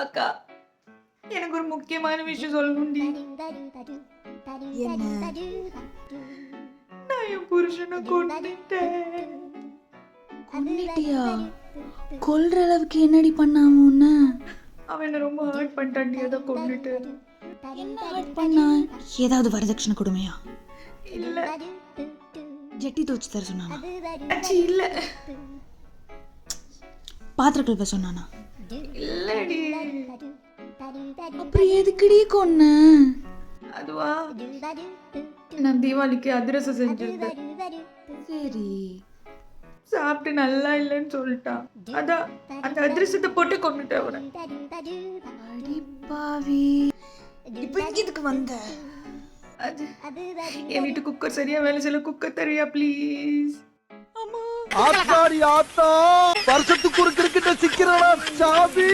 அக்கா எனக்கு ஒரு முக்கியமான விஷயம் சொல்லணும்டி. என்ன? நான் என் புருஷனை கொன்னுட்டேன். கொன்னிட்டியா? கொல்ற அளவுக்கு என்னடி பண்ணாம உன்ன? அவன் என்ன ரொம்ப ஹர்ட் பண்ணிட்டான்டி, அதான் கொன்னுட்டு. என்ன ஹர்ட் பண்ணா? ஏதாவது வரதட்சணை கொடுமையா? இல்ல ஜெட்டி துவச்சு தர சொன்னானா? அச்சி இல்ல பாத்திர கழுவ சொன்னானா? இல்லடி. அப்புறம் எதுக்குடி கொன்ன? அதுவா, நான் தீபாவளிக்கு அதிரசம் செஞ்சிருந்தேன். சரி, சாப்பிட்டு நல்லா இல்லைன்னு சொல்லிட்டான். அதான் அந்த அதிரசத்தை போட்டு கொன்னுட்டேன் அவனை. அடி பாவி. இப்போ இங்க எதுக்கு வந்த? அது என் வீட்டு குக்கர் சரியா வேலை செய்யல. Cooker Dariya please? ஆத்தாடி ஆத்தா, வருஷத்துக்கு ஒரு கிரிக்கெட்ட சிக்கிறடா சாமி.